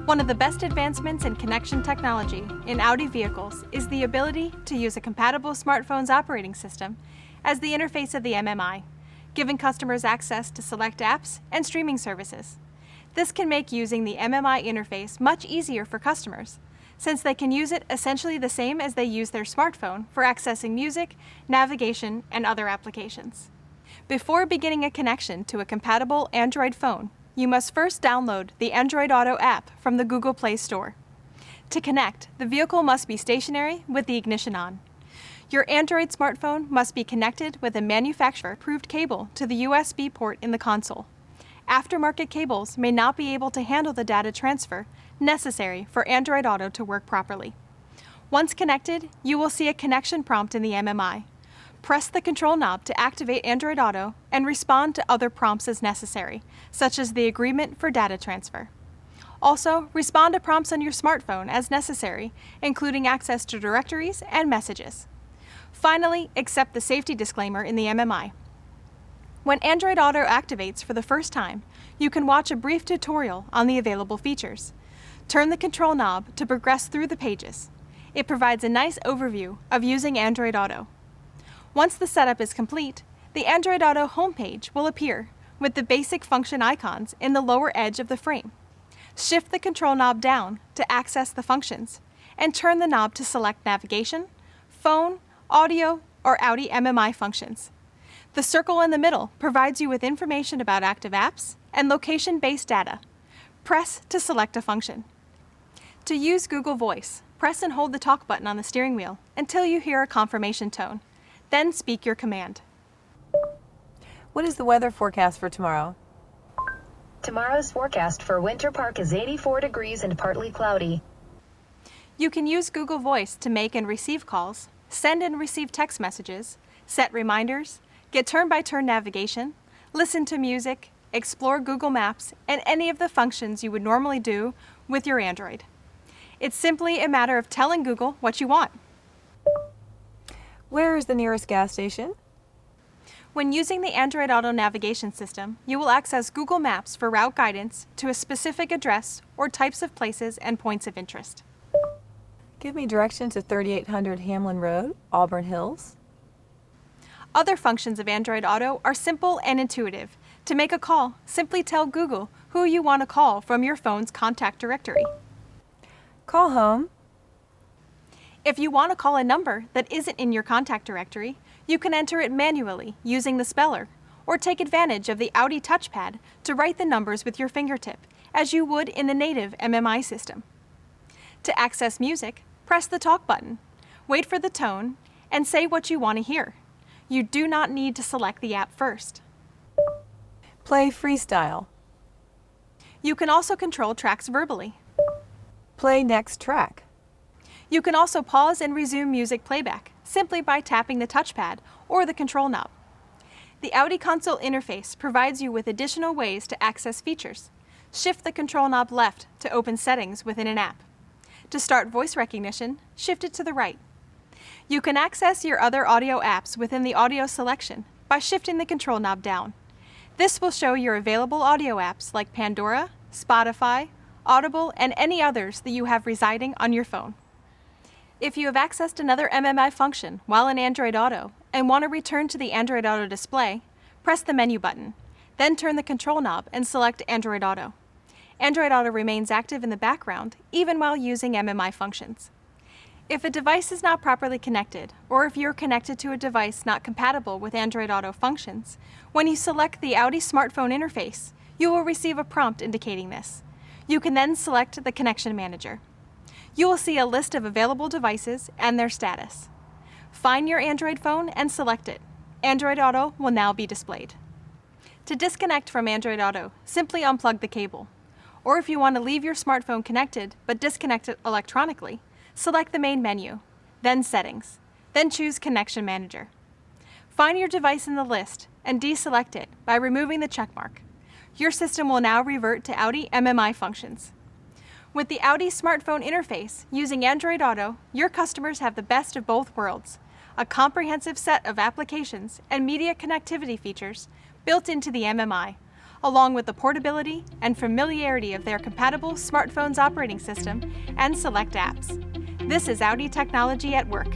One of the best advancements in connection technology in Audi vehicles is the ability to use a compatible smartphone's operating system as the interface of the MMI, giving customers access to select apps and streaming services. This can make using the MMI interface much easier for customers, since they can use it essentially the same as they use their smartphone for accessing music, navigation, and other applications. Before beginning a connection to a compatible Android phone, you must first download the AndroidAuto app from the Google Play Store. To connect, the vehicle must be stationary with the ignition on. Your Android smartphone must be connected with a manufacturer-approved cable to the USB port in the console. Aftermarket cables may not be able to handle the data transfer necessary for Android Auto to work properly. Once connected, you will see a connection prompt in the MMI. Press the control knob to activate Android Auto and respond to other prompts as necessary, such as the agreement for data transfer. Also, respond to prompts on your smartphone as necessary, including access to directories and messages. Finally, accept the safety disclaimer in the MMI. When Android Auto activates for the first time, you can watch a brief tutorial on the available features. Turn the control knob to progress through the pages. It provides a nice overview of using Android Auto. Once the setup is complete, the Android Auto homepage will appear with the basic function icons in the lower edge of the frame. Shift the control knob down to access the functions, and turn the knob to select navigation, phone, audio, or Audi MMI functions. The circle in the middle provides you with information about active apps and location-based data. Press to select a function. To use Google Voice, press and hold the talk button on the steering wheel until you hear a confirmation tone. Then speak your command. What is the weather forecast for tomorrow? Tomorrow's forecast for Winter Park is 84 degrees and partly cloudy. You can use Google Voice to make and receive calls, send and receive text messages, set reminders, get turn-by-turn navigation, listen to music, explore Google Maps, and any of the functions you would normally do with your Android. It's simply a matter of telling Google what you want. Where is the nearest gas station? When using the Android Auto navigation system, you will access Google Maps for route guidance to a specific address or types of places and points of interest. Give me directions to 3800 Hamlin Road, Auburn Hills. Other functions of Android Auto are simple and intuitive. To make a call, simply tell Google who you want to call from your phone's contact directory. Call home. If you want to call a number that isn't in your contact directory, you can enter it manually using the speller, or take advantage of the Audi touchpad to write the numbers with your fingertip, as you would in the native MMI system. To access music, press the talk button, wait for the tone, and say what you want to hear. You do not need to select the app first. Play freestyle. You can also control tracks verbally. Play next track. You can also pause and resume music playback simply by tapping the touchpad or the control knob. The Audi console interface provides you with additional ways to access features. Shift the control knob left to open settings within an app. To start voice recognition, shift it to the right. You can access your other audio apps within the audio selection by shifting the control knob down. This will show your available audio apps like Pandora, Spotify, Audible, and any others that you have residing on your phone. If you have accessed another MMI function while in Android Auto and want to return to the Android Auto display, press the menu button, then turn the control knob and select Android Auto. Android Auto remains active in the background even while using MMI functions. If a device is not properly connected, or if you're connected to a device not compatible with Android Auto functions, when you select the Audi smartphone interface, you will receive a prompt indicating this. You can then select the Connection Manager. You will see a list of available devices and their status. Find your Android phone and select it. Android Auto will now be displayed. To disconnect from Android Auto, simply unplug the cable. Or if you want to leave your smartphone connected but disconnect it electronically, select the main menu, then Settings, then choose Connection Manager. Find your device in the list and deselect it by removing the checkmark. Your system will now revert to Audi MMI functions. With the Audi smartphone interface using Android Auto, your customers have the best of both worlds, a comprehensive set of applications and media connectivity features built into the MMI, along with the portability and familiarity of their compatible smartphone's operating system and select apps. This is Audi technology at work.